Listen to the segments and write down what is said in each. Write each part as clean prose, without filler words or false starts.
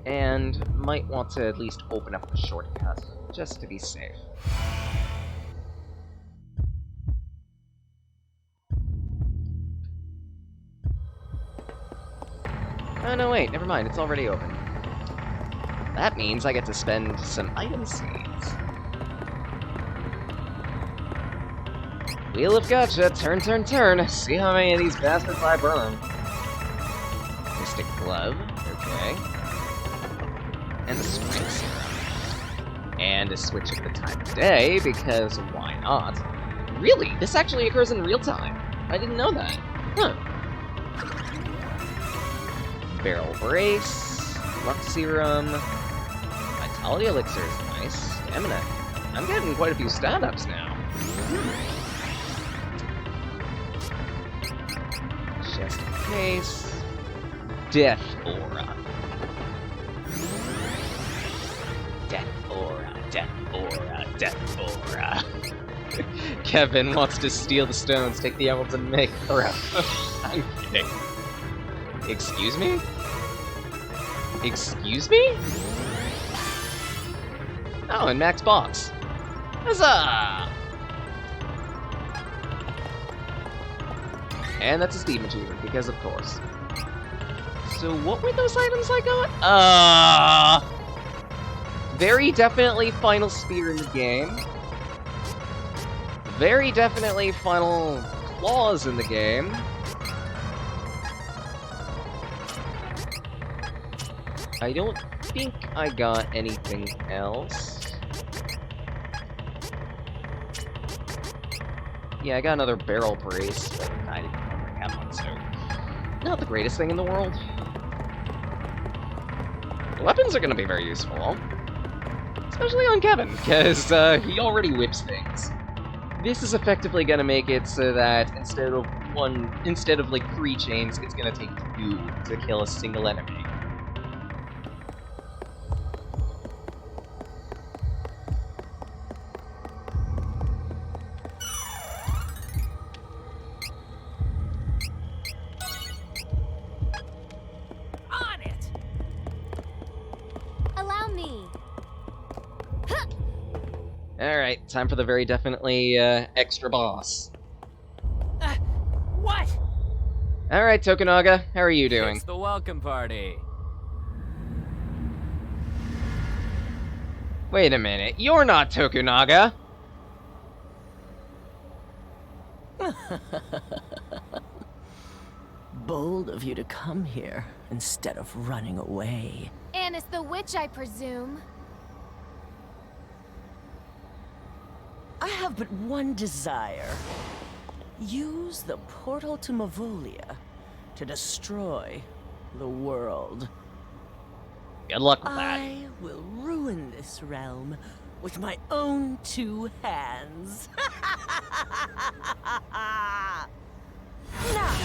and might want to at least open up the shortcut, just to be safe. Oh no, wait, never mind, it's already open. That means I get to spend some item seeds. Wheel of Gotcha, turn, turn, turn. See how many of these bastards I burn. Mystic Glove, okay. And a Spring Serum. And a switch of the time of day, because why not? Really? This actually occurs in real time. I didn't know that. Huh. Barrel Brace, Luck Serum, Vitality Elixir is nice, Stamina. I'm getting quite a few stat-ups now. Just in case. Death Aura. Death Aura, Death Aura, Death Aura. Kevin wants to steal the stones, take the emeralds, and make Aura. I'm kidding. Excuse me? Excuse me? Oh, and Max Box. Huzzah! And that's a Steam achievement, because of course. So what were those items I got? Very definitely Final Spear in the game. Very definitely Final Claws in the game. I don't think I got anything else. Yeah, I got another Barrel Brace, but I didn't already have one, so not the greatest thing in the world. The weapons are going to be very useful, especially on Kevin, because he already whips things. This is effectively going to make it so that instead of like 3 chains, it's going to take 2 to kill a single enemy. Alright, time for the very definitely extra boss. What? Alright, Tokunaga, how are you doing? It's the welcome party. Wait a minute, you're not Tokunaga! Bold of you to come here instead of running away. Annis the witch, I presume. I have but one desire. Use the portal to Mavolia to destroy the world. Good luck with that. I will ruin this realm with my own 2 hands. Now,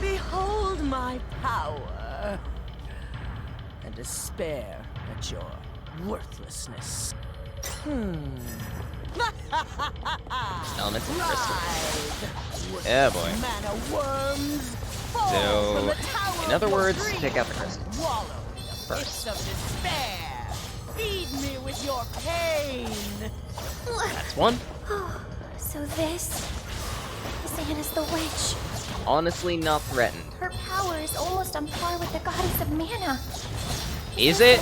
behold my power and despair at your worthlessness. Elements of crystal. Yeah, boy. Mana worms, So, in other words, take out the crystals. First. Of despair. Feed me with your pain. That's one. So this is Annis the witch. Honestly, not threatened. Her power is almost on par with the goddess of mana. Is it?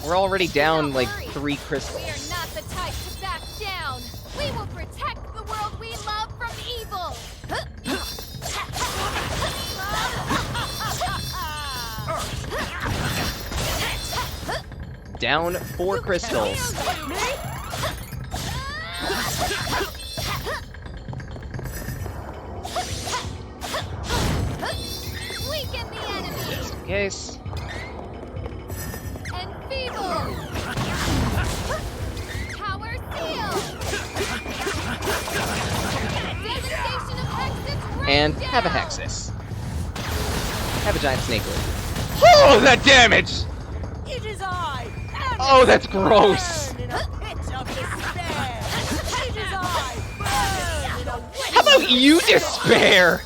We're already down like 3 crystals. We are not the type to back down. We will protect the world we love from evil. Down 4 crystals. Weaken the enemy. Just in case. Enfeeble. Power seal. Devastation of Hexus. And have a Hexus. Have a giant snake lid. Oh, that damage! It is I. Oh, that's gross. Burn in a pit of despair. It is I. Burn in a How about you despair?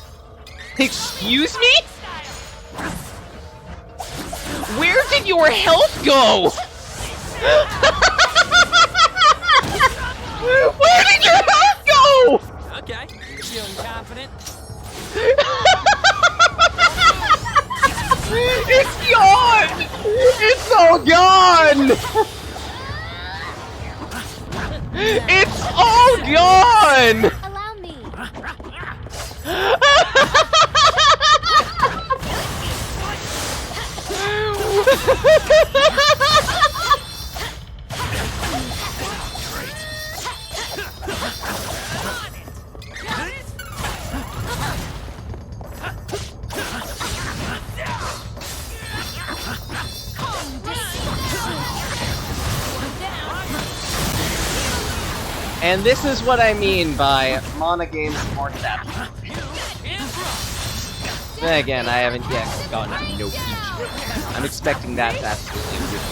Excuse me? Where did your health go? Where did your health go? Okay, feeling confident? It's gone! It's all gone! It's all gone! Allow me. And this is what I mean by monogames more depth. Then again, I haven't yet gotten to no Peach. I'm expecting that to absolutely rip.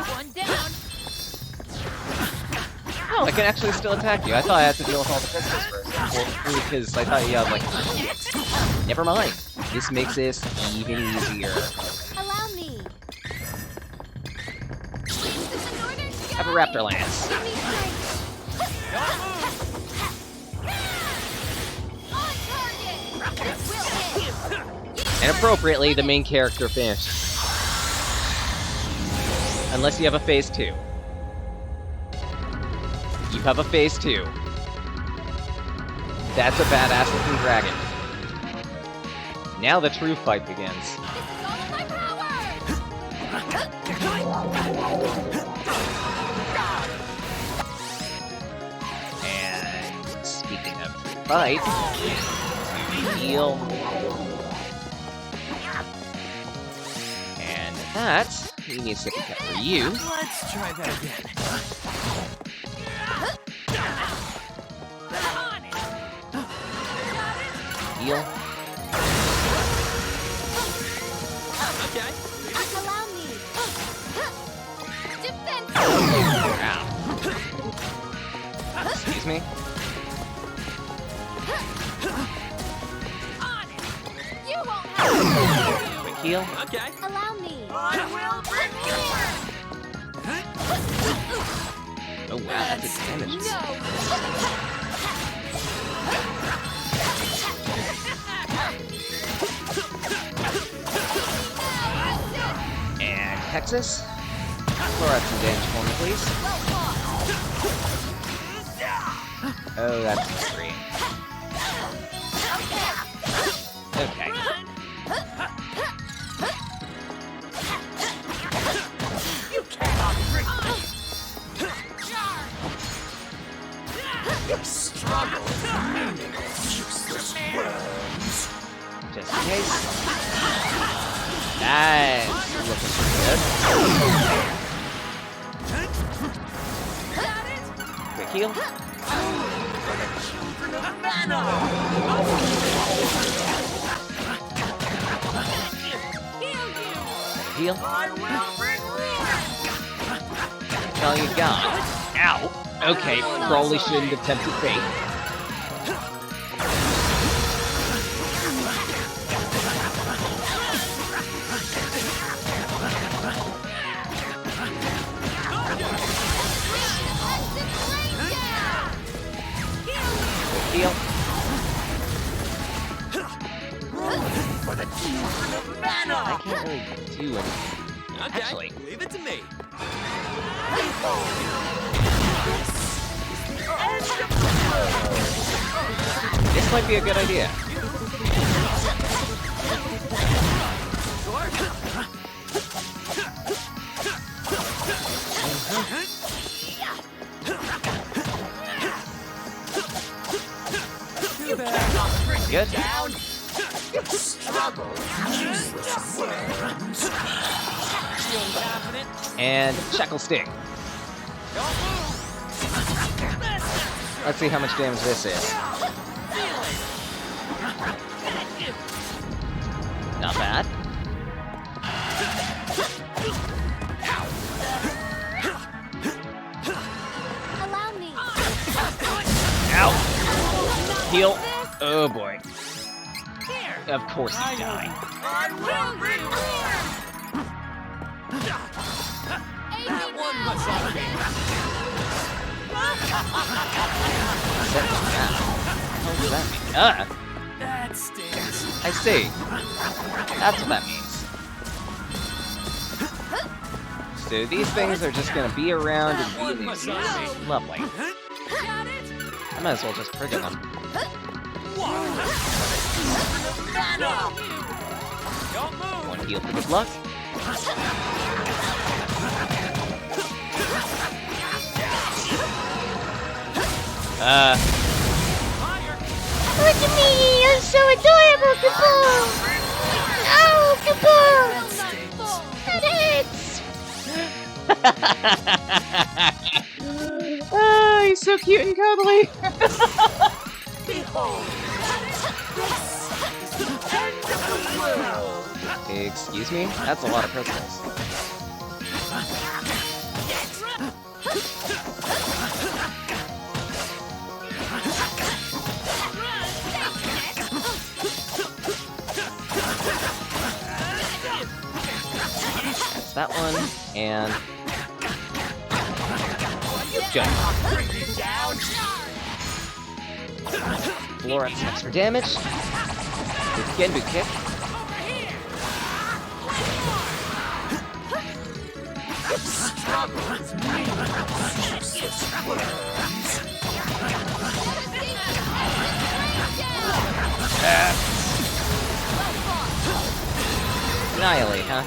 One down. Oh, I can actually still attack you. I thought I had to deal with all the pistols first. Well, because I thought you had like... Never mind. This makes this even easier. Allow me. Have a Raptor Lance. Give me strength. On target. This will hit. And appropriately, the main character finished. Unless you have a phase 2. You have a phase 2. That's a badass looking dragon. Now the true fight begins. This is all of my powers. And speaking of true fight, to heal. And that, we need a second cut for you. Let's try that again. Heal. Okay. Allow me. Defense. Ow. Excuse me? On it. You won't have Quick heal. Okay. Allow me. I will bring Oh wow, that did damage. No. And Texas. Throw out some damage for me, please. Oh, that's extreme. Okay. You cannot bring struggle with meaningless, useless worms. Just in case. Nice. Looking pretty good. Quick heal. Heal. That's all you got. Ow. Okay, probably shouldn't have tempted fate. Heal. I can't really do anything. Okay, Actually. leave it to me. This might be a good idea. Good. And Shackle Sting. Let's see how much damage this is. Not bad. Allow me. Ow! Heal. Oh boy. Here. Of course you die. I will return! That one was on me! Set down. What does that mean? That stinks. I see. That's what that means. So these things are just gonna be around and be these. Lovely. I might as well just trigger them. One heal for good luck. Look at me! I'm so adorable, Kaboom! Oh, Kaboom! That hurts! Oh, he's so cute and cuddly. Excuse me? That's a lot of crystals. That's that one, and... Jump. Florets extra damage. With Genbu kick. Annihilate, huh?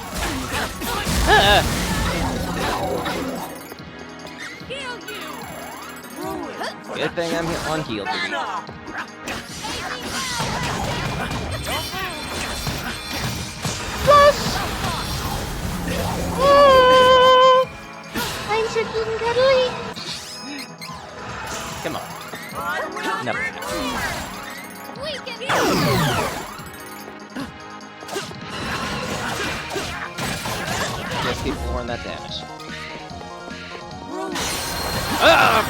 Good thing I'm on heal duty. Oh, I'm so cute and cuddly. Come on. Never. We can Just keep pouring that damage. Ah!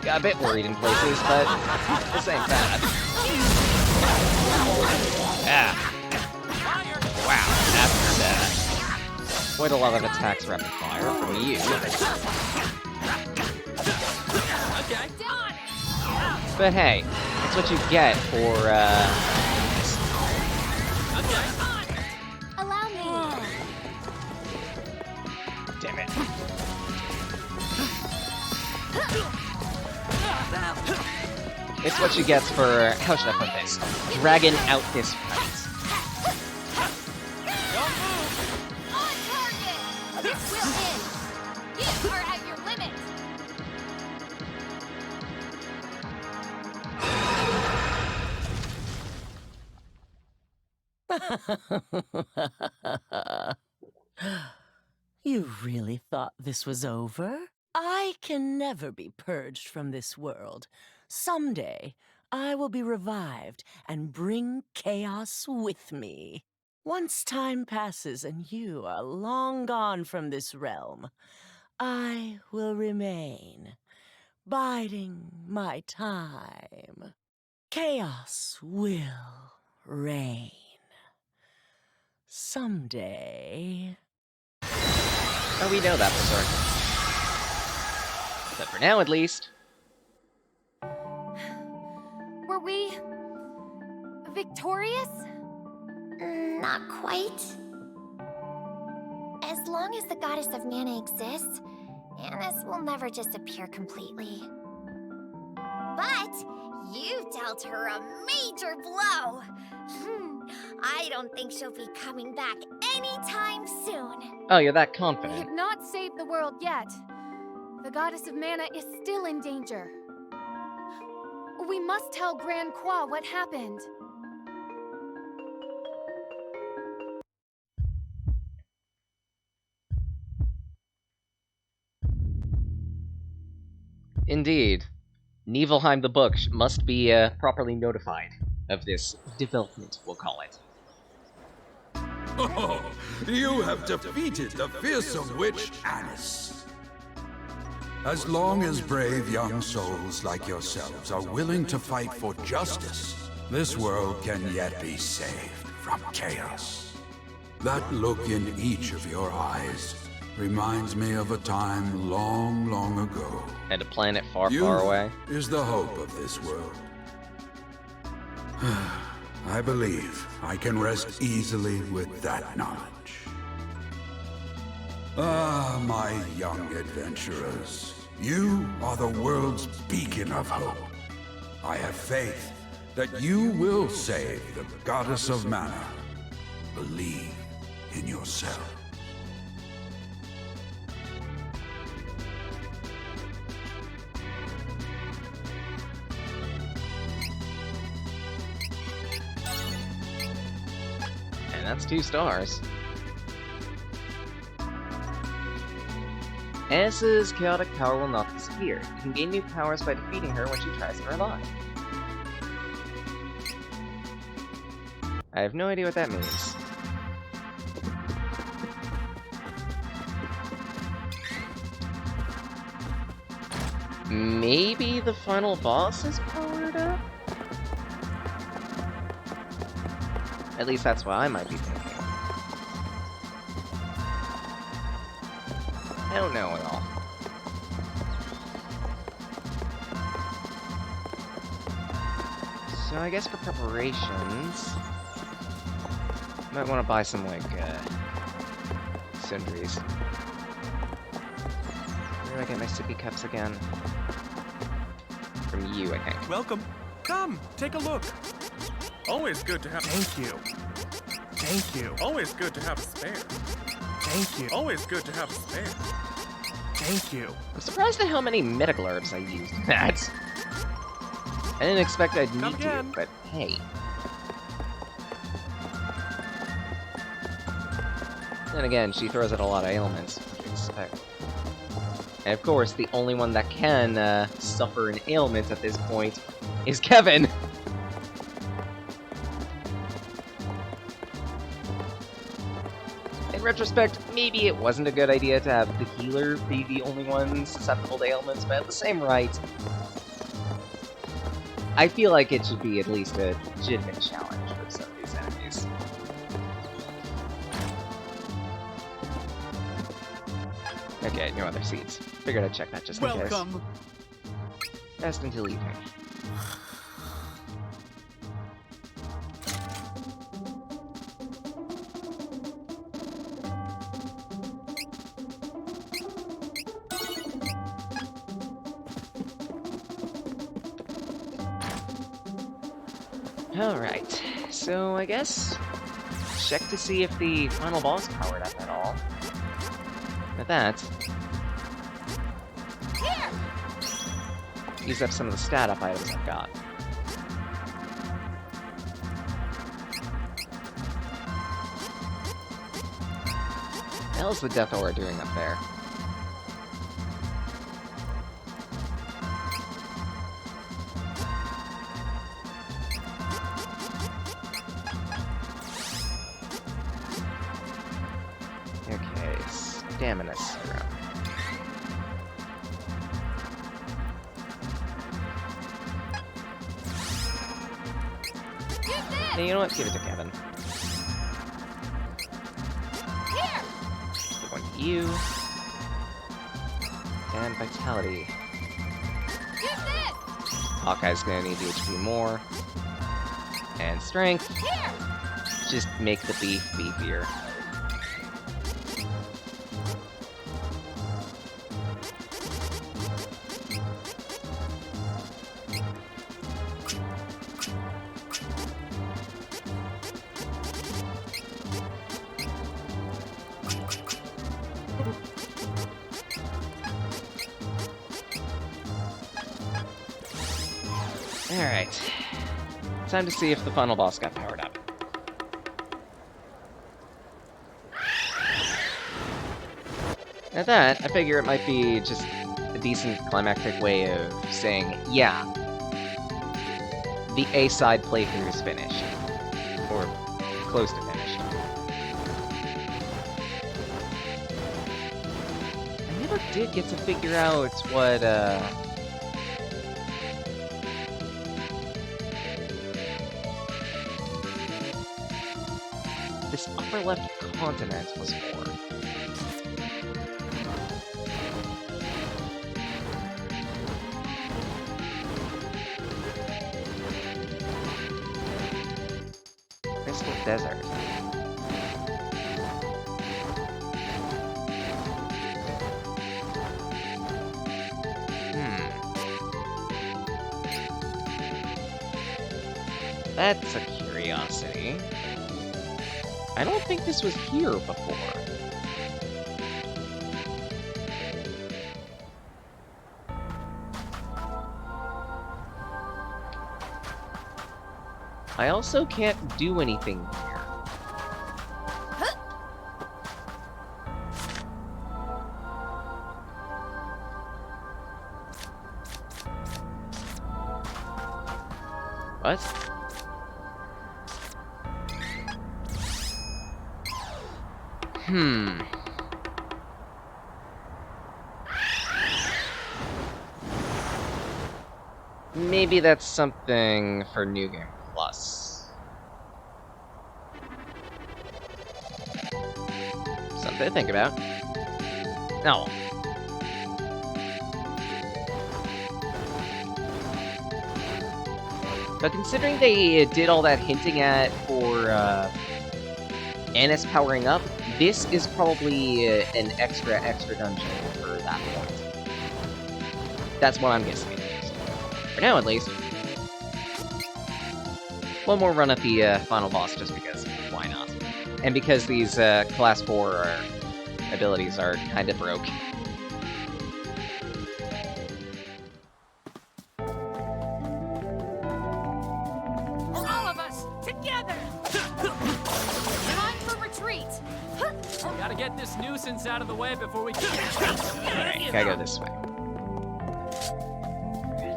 Got a bit worried in places, but this ain't bad. Ah. Wow, that's quite a lot of attacks rapid fire from you. But hey, that's what you get for, allow me. damn it. It's what she gets for, how should I put this? Dragging out this fight. On target. This will end. You are at your limit. You really thought this was over? I can never be purged from this world. Someday, I will be revived and bring chaos with me. Once time passes and you are long gone from this realm, I will remain, biding my time. Chaos will reign. Someday. Oh, we know that for certain. But for now, at least. Were we victorious? Not quite. As long as the goddess of mana exists, Annis will never disappear completely. But you dealt her a major blow. I don't think she'll be coming back anytime soon. Oh, you're that We confident. have not saved the world yet. The goddess of mana is still in danger. We must tell Grand Qua what happened. Indeed. Niflheim the book must be properly notified of this development, we'll call it. Oh, you have defeated the fearsome witch Annis. As long as brave young souls like yourselves are willing to fight for justice, this world can yet be saved from chaos. That look in each of your eyes reminds me of a time long, long ago. And a planet far, Youth far away. is the hope of this world. I believe I can rest easily with that knowledge. Ah, my young adventurers. You are the world's beacon of hope. I have faith that you will save the goddess of mana. Believe in yourself. And that's 2 stars. Anna's chaotic power will not disappear. You can gain new powers by defeating her when she tries to revive. I have no idea what that means. Maybe the final boss is powered up? At least that's what I might be thinking. I don't know at all. So I guess for preparations, might want to buy some, like, sundries. Where do I get my sippy cups again? From you, I think. Welcome. Come, take a look. Always good to have. Thank you. Thank you. Always good to have a spare. Thank you. Always good to have a spare. Thank you. I'm surprised at how many metaglurps I used in that. I didn't expect I'd need to, but hey. Then again, she throws out a lot of ailments, what do you expect? And of course, the only one that can suffer an ailment at this point is Kevin! In retrospect, maybe it wasn't a good idea to have the healer be the only one susceptible to ailments, but at the same rate, I feel like it should be at least a legitimate challenge for some of these enemies. Okay, no other seats. Figured I'd check that just in case. Welcome. Best until evening. Alright, so I guess check to see if the final boss powered up at all. At that, use up some of the stat up items I've got. What the hell's the Death Aura doing up there? Okay, stamina serum. Hey, you know what? Give it to Kevin. Give one to you. And Vitality. Hawkeye's gonna need the HP more. And Strength. Just make the beef beefier. Alright. Time to see if the final boss got powered up. At that, I figure it might be just a decent climactic way of saying, yeah, the A-side playthrough is finished. Or close to finished. I never did get to figure out what, this upper left continent was for. Crystal Desert. That's a curiosity. I don't think this was here before. I also can't do anything here. What? Maybe that's something for New Game Plus. Something to think about. No. But considering they did all that hinting at for Annis powering up, this is probably an extra dungeon for that point. That's what I'm guessing. For now, at least. One more run at the final boss, just because. Why not? And because these Class 4 abilities are kinda broke. All of us, together! Time for retreat! Gotta get this nuisance out of the way before we can. Alright, gotta go this way.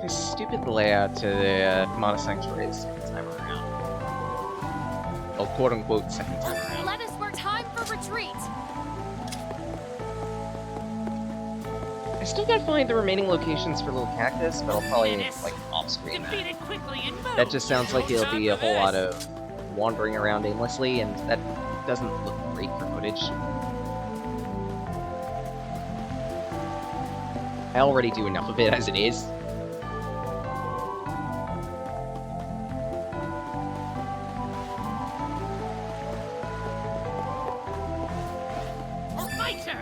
This stupid layout to the Mana Sanctuary the second time around. Oh, quote-unquote second time around. Let us work time for retreat! I still gotta find the remaining locations for Little Cactus, but I'll probably, like, off-screen Defeat that. it quickly and move. That just sounds like it'll be a whole lot of wandering around aimlessly, and that doesn't look great for footage. I already do enough of it as it is. My turn.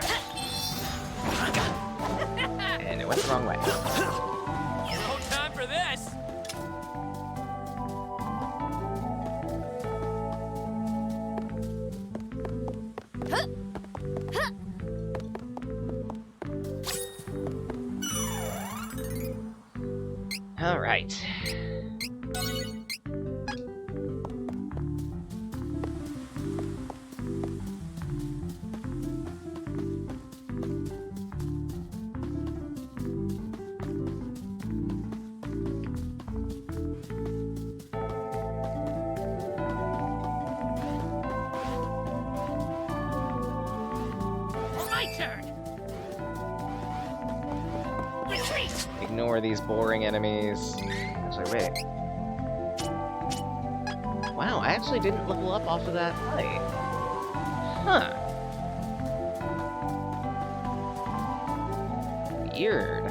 And it went the wrong way. No time for this. Alright. My turn. Retreat. Ignore these boring enemies. Actually, wait. Wow, I actually didn't level up off of that fight. Huh. Weird.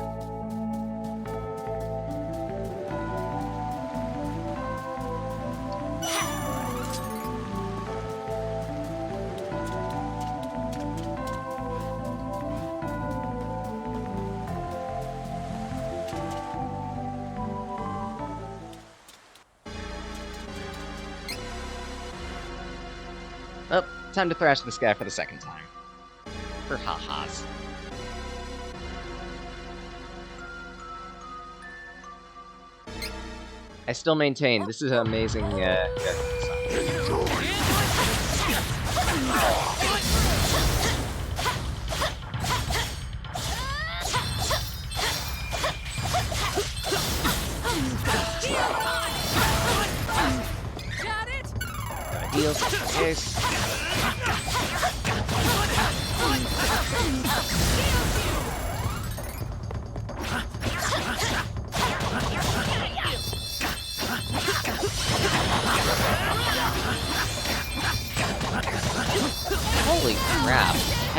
Oh, time to thrash this guy for the second time. For ha-has. I still maintain, this is an amazing, Got it. heals just in case.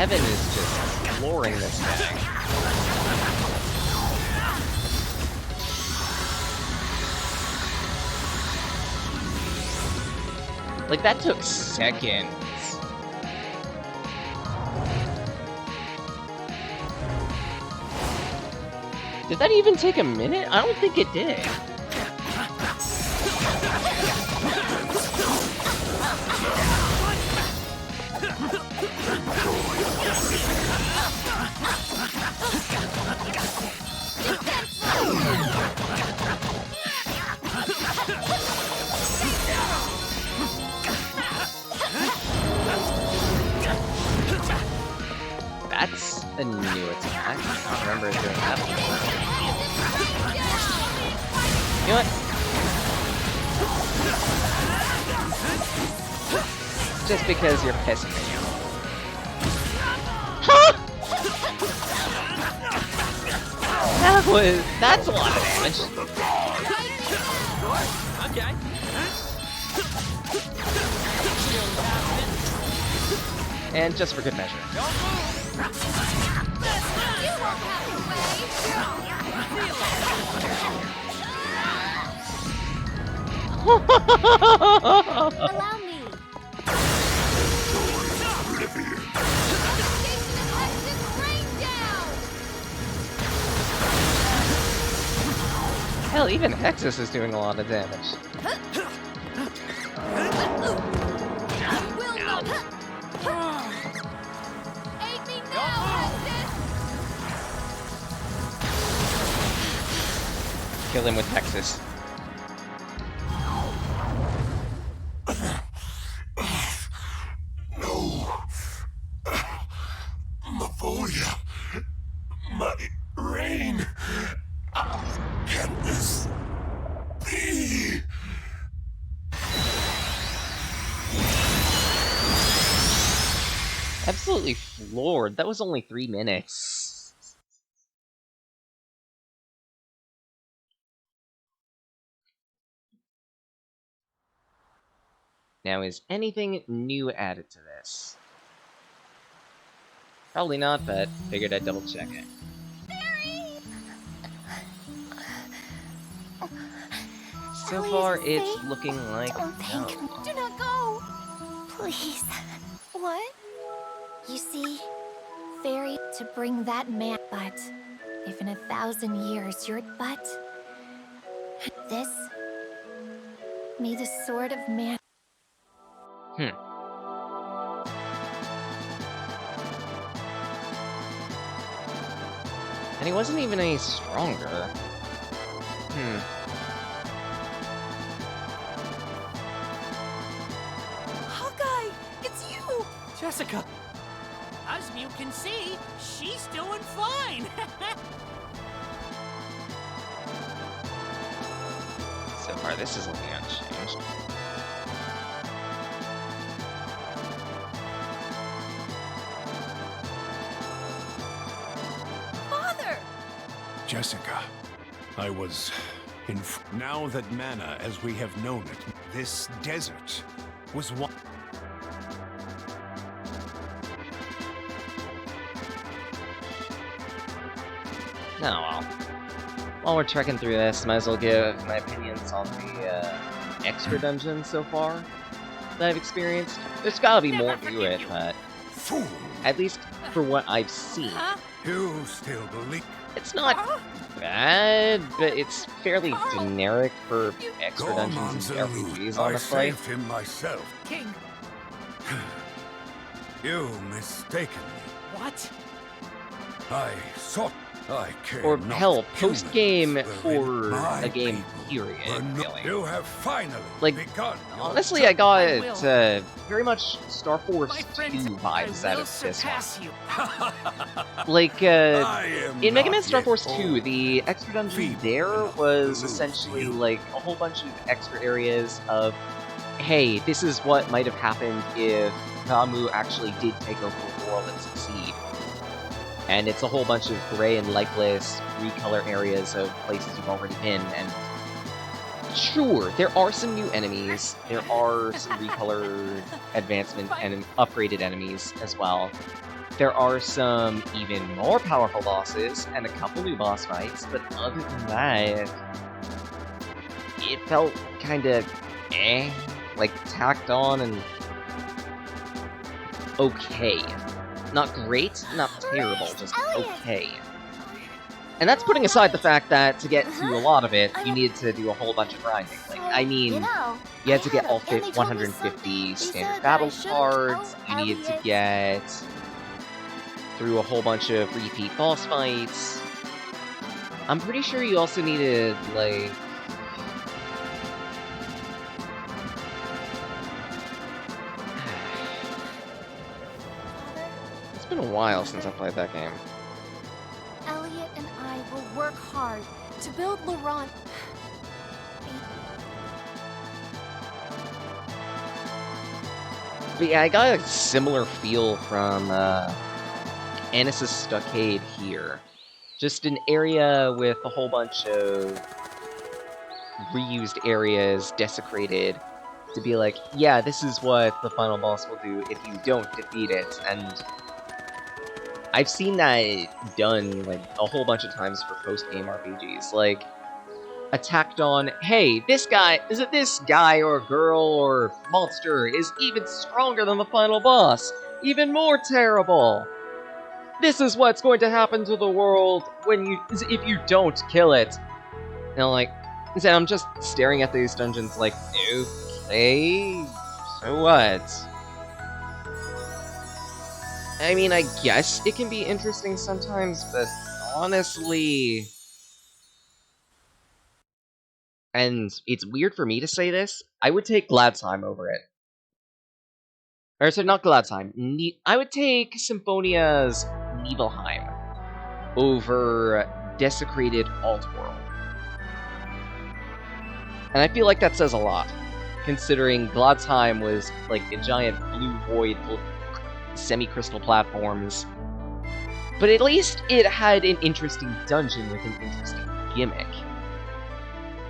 Heaven is just flooring this guy. Like, that took seconds. Did that even take a minute? I don't think it did. That's a new attack. I don't remember it doing that before. You know what? Just because you're pissing me off. Huh? That's a lot of damage. Okay. And just for good measure. Allow me. Hell, even Hexus is doing a lot of damage. Aid me now, Kill him with Hexus. Mavoya, my rain. Can this be? Absolutely floored. That was only 3 minutes. Now, is anything new added to this? Probably not, but figured I'd double check it. So far, it's looking like Don't no. think. Do not go. Please. What? You see, Fairy, to bring that man, but if in 1,000 years you're but this, may the sword of man. And he wasn't even any stronger. Hawkeye, it's you! Jessica! As you can see, she's doing fine! So far, this is looking unchanged. Father! Jessica, I was now that mana as we have known it, this desert was one. Oh well. While we're trekking through this, might as well give my opinions on the extra dungeons so far that I've experienced. There's gotta be more to it, but Fool! at least for what I've seen, You still believe? it's not bad, but it's fairly generic for extra dungeons and RPGs, I honestly. saved him myself. King, You mistaken me. what? I sought. I care Or not. hell, post-game Humans for were in a my game people. period, Were not- really. You have finally Like, begun. your Honestly, I got I will. very much Star Force My 2 friends, vibes I out will of this one. surpass you. Like, I am in Mega Man not Star yet Force old. 2, the extra dungeon Feeble there enough was to lose essentially you. like a whole bunch of extra areas of, hey, this is what might have happened if Gamu actually did take over the world and succeed. And it's a whole bunch of gray and lightless recolor areas of places you've already been, and sure, there are some new enemies, there are some recolor advancement and upgraded enemies as well, There are some even more powerful bosses and a couple new boss fights, but other than that, it felt kinda like tacked on and okay. Not great, not terrible, just okay. And that's putting aside the fact that to get to a lot of it, you needed to do a whole bunch of grinding. Like, I mean, you had to get all 150 standard battle cards, you needed to get through a whole bunch of repeat boss fights. I'm pretty sure you also needed, like... It's been a while since I played that game. Elliot and I will work hard to build Laurent. But yeah, I got a similar feel from Annis's Stockade here. Just an area with a whole bunch of reused areas, desecrated, to be like, yeah, this is what the final boss will do if you don't defeat it, and I've seen that done, like, a whole bunch of times for post-game RPGs, like, attacked on, hey, this guy or girl or monster is even stronger than the final boss, even more terrible. This is what's going to happen to the world if you don't kill it. And like, instead I'm just staring at these dungeons like, okay, so what? I mean, I guess it can be interesting sometimes, but honestly... And it's weird for me to say this, I would take Gladsheim over it. Or, sorry, not Gladsheim. I would take Symphonia's Nibelheim over Desecrated Altworld. And I feel like that says a lot, considering Gladsheim was like a giant blue void full of semi-crystal platforms. But at least it had an interesting dungeon with an interesting gimmick.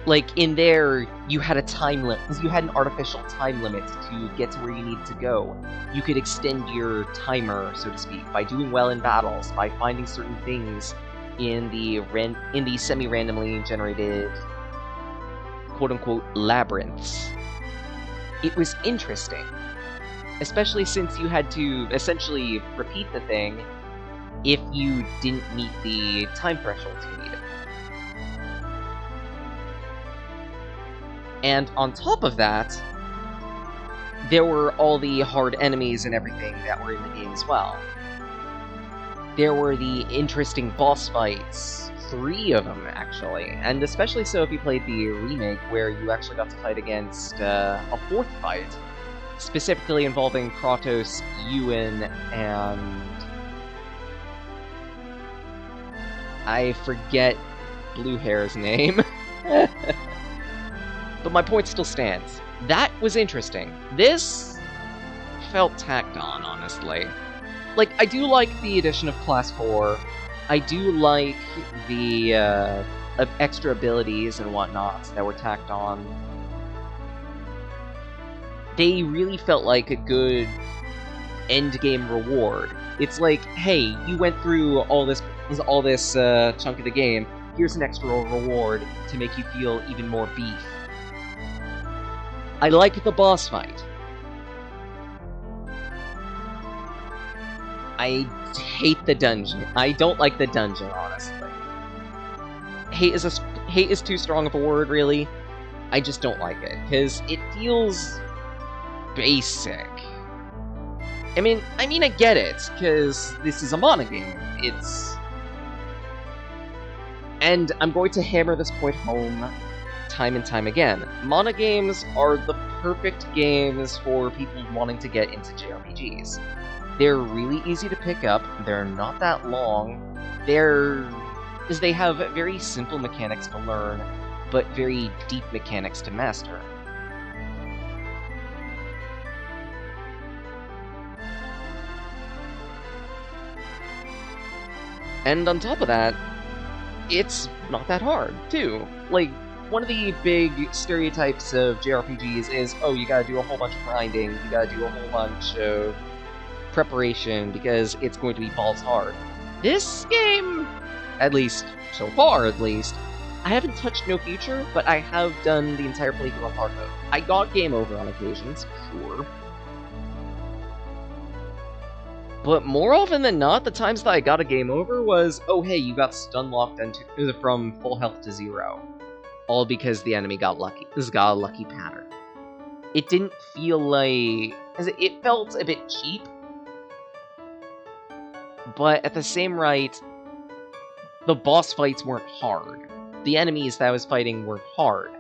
Like, in there, you had a time limit, because you had an artificial time limit to get to where you needed to go. You could extend your timer, so to speak, by doing well in battles, by finding certain things in the semi-randomly generated, quote-unquote, labyrinths. It was interesting, especially since you had to essentially repeat the thing if you didn't meet the time thresholds you needed. And on top of that, there were all the hard enemies and everything that were in the game as well. There were the interesting boss fights, 3 of them actually, and especially so if you played the remake where you actually got to fight against a 4th fight, specifically involving Kratos, Ewan, and... I forget Blue Hair's name. But my point still stands. That was interesting. This felt tacked on, honestly. Like, I do like the addition of Class 4. I do like the extra abilities and whatnot that were tacked on. They really felt like a good endgame reward. It's like, hey, you went through all this chunk of the game. Here's an extra reward to make you feel even more beef. I like the boss fight. I hate the dungeon. I don't like the dungeon, honestly. Hate is too strong of a word, really. I just don't like it, because it feels basic. I mean, I get it, because this is a Mana game. And I'm going to hammer this point home time and time again. Mana games are the perfect games for people wanting to get into JRPGs. They're really easy to pick up, they're not that long, they have very simple mechanics to learn, but very deep mechanics to master. And on top of that, it's not that hard, too. Like, one of the big stereotypes of JRPGs is, oh, you gotta do a whole bunch of grinding, you gotta do a whole bunch of preparation because it's going to be balls hard. This game, at least so far, I haven't touched No Future, but I have done the entire playthrough on hard mode. I got game over on occasions, sure. But more often than not, the times that I got a game over was, oh hey, you got stun locked from full health to 0. All because the enemy got lucky. This got a lucky pattern. It didn't feel like... It felt a bit cheap. But at the same rate, the boss fights weren't hard. The enemies that I was fighting weren't hard.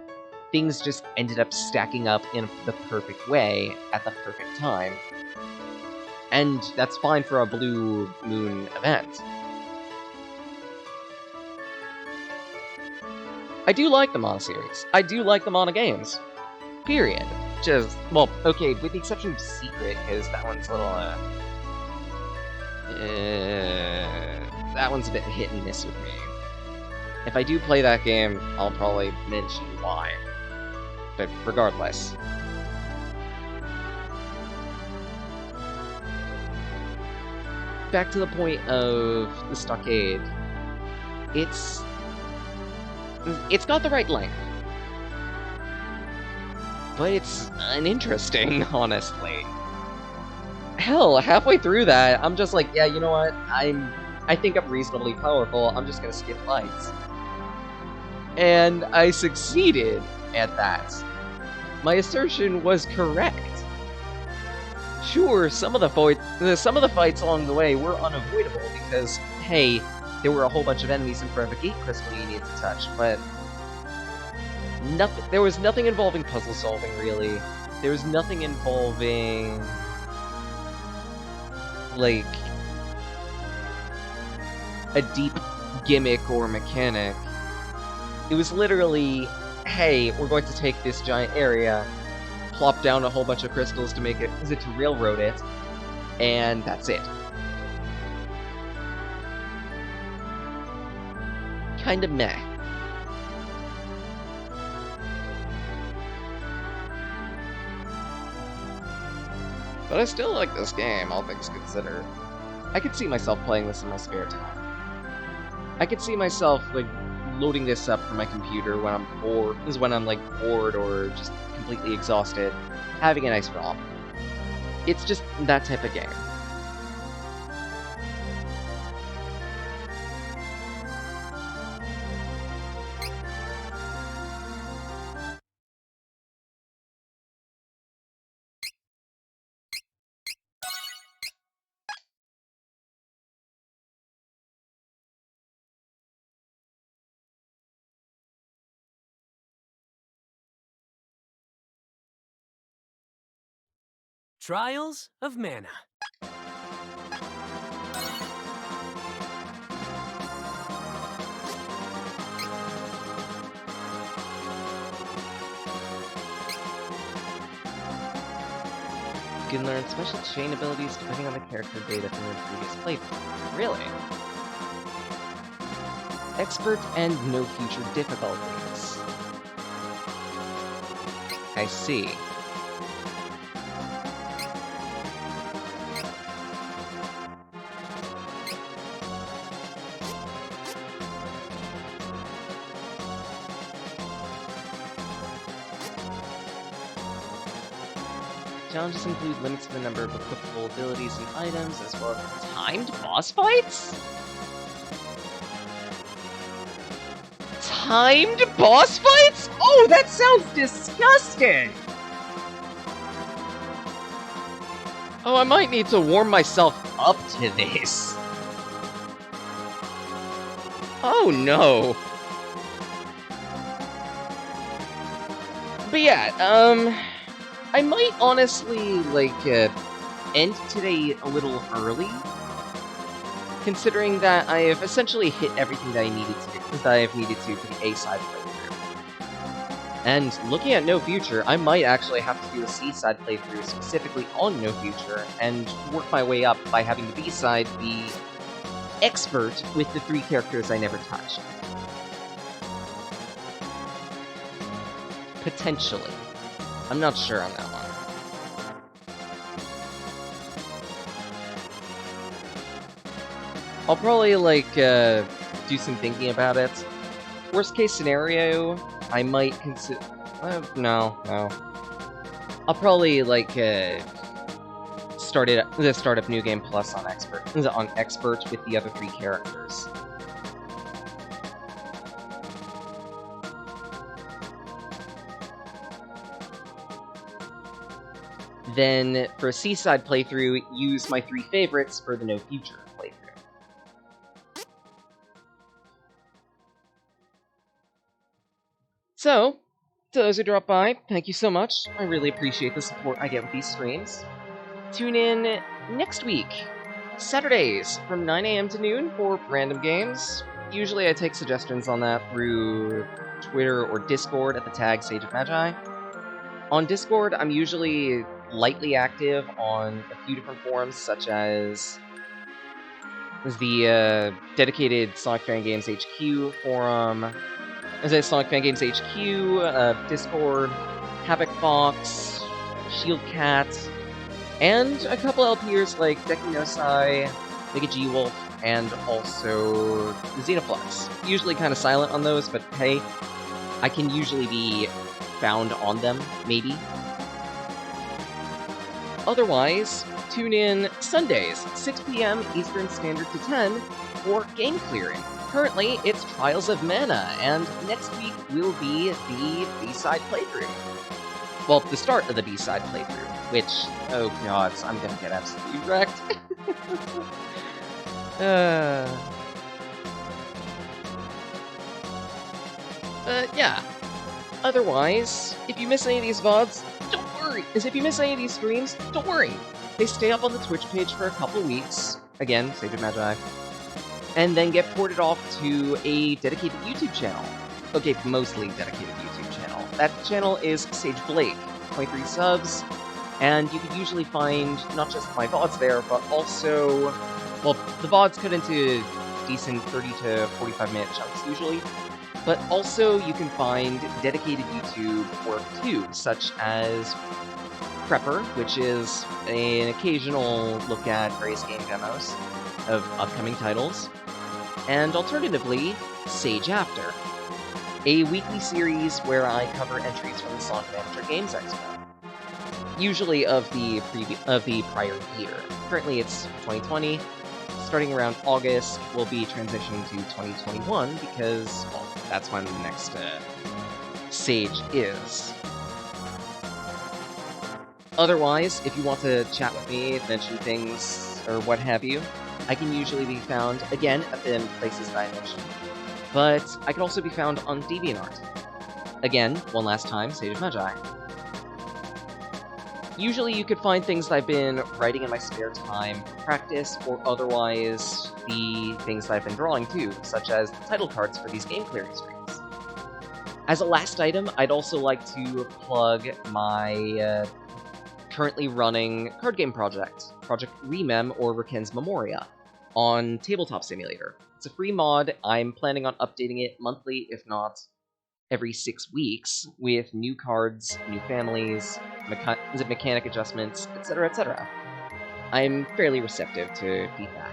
Things just ended up stacking up in the perfect way at the perfect time. And that's fine for a Blue Moon event. I do like the Mana series. I do like the Mana games. Period. Just, well, okay, with the exception of Secret, because that one's a little, that one's a bit hit and miss with me. If I do play that game, I'll probably mention why. But regardless. Back to the point of the Stockade. It's got the right length. But it's uninteresting, honestly. Hell, halfway through that, I'm just like, yeah, you know what? I think I'm reasonably powerful, I'm just gonna skip fights. And I succeeded at that. My assertion was correct. Sure, some of the fights along the way were unavoidable because, hey, there were a whole bunch of enemies in front of a gate crystal you needed to touch, but there was nothing involving puzzle solving, really. There was nothing involving, like, a deep gimmick or mechanic. It was literally, hey, we're going to take this giant area, plop down a whole bunch of crystals to make it, to railroad it, and that's it. Kinda meh. But I still like this game, all things considered. I could see myself playing this in my spare time. I could see myself, like, loading this up from my computer when I'm bored, like, bored or just completely exhausted, having a nice romp. It's just that type of game. Trials of Mana. You can learn special chain abilities depending on the character data from your previous playthrough. Really? Expert and no future difficulties. I see. Challenges include limits to the number of equipable abilities and items, as well as timed boss fights? Timed boss fights? Oh, that sounds disgusting! Oh, I might need to warm myself up to this. Oh no. But yeah, I might honestly, like, end today a little early, considering that I have essentially hit everything that I have needed to for the A side playthrough. And looking at No Future, I might actually have to do a C side playthrough specifically on No Future, and work my way up by having the B side be expert with the 3 characters I never touched. Potentially. I'm not sure on that one. I'll probably, like, do some thinking about it. Worst case scenario, I might consider... no. I'll probably, like, start up New Game Plus on Expert with the other 3 characters. Then, for a Seaside playthrough, use my 3 favorites for the No Future playthrough. So, to those who drop by, thank you so much. I really appreciate the support I get with these streams. Tune in next week, Saturdays, from 9 AM to noon for random games. Usually I take suggestions on that through Twitter or Discord at the tag Sage of Magi. On Discord, I'm usually lightly active on a few different forums, such as the dedicated Sonic Fan Games HQ forum, Sonic Fan Games HQ, Discord, Havoc Fox, Shield Cat, and a couple LPers like Dekinosai, Mega G-Wolf, and also Xenoplex. Usually kind of silent on those, but hey, I can usually be found on them, maybe. Otherwise, tune in Sundays, 6 PM Eastern Standard to 10 for game clearing. Currently, it's Trials of Mana, and next week will be the B-side playthrough. Well, the start of the B-side playthrough, which, oh god, I'm gonna get absolutely wrecked. Yeah. Otherwise, if you miss any of these VODs, don't worry. If you miss any of these streams, don't worry. They stay up on the Twitch page for a couple weeks. Again, Sage of Magi. And then get ported off to a dedicated YouTube channel. Okay, mostly dedicated YouTube channel. That channel is Sage Blake, 23 subs, and you can usually find not just my VODs there, but also, well, the VODs cut into decent 30 to 45-minute chunks usually, but also you can find dedicated YouTube work too, such as Prepper, which is an occasional look at various game demos of upcoming titles, and alternatively, Sage After, a weekly series where I cover entries from the Sonic Adventure Games Expo, usually of the prior year. Currently it's 2020. Starting around August, we'll be transitioning to 2021 because, well, that's when the next Sage is. Otherwise, if you want to chat with me, mention things, or what have you, I can usually be found, again, at the places that I mentioned, but I can also be found on DeviantArt. Again, one last time, Sage of Magi. Usually you could find things that I've been writing in my spare time for practice, or otherwise the things that I've been drawing too, such as the title cards for these game clearing streams. As a last item, I'd also like to plug my currently running card game project, Project Remem or Riken's Memoria, on Tabletop Simulator. It's a free mod. I'm planning on updating it monthly, if not every 6 weeks, with new cards, new families, mechanic adjustments, etc., etc. I'm fairly receptive to feedback.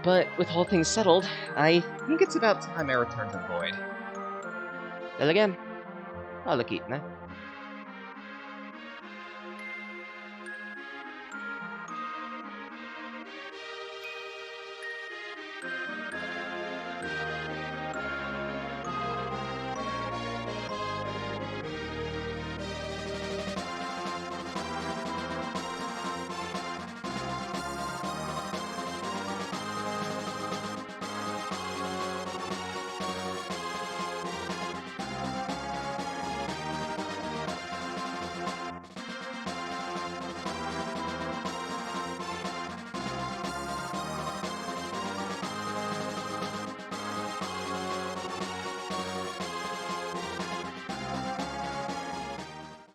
But with all things settled, I think it's about time I return to the void. Well again, I'll look eating, eh?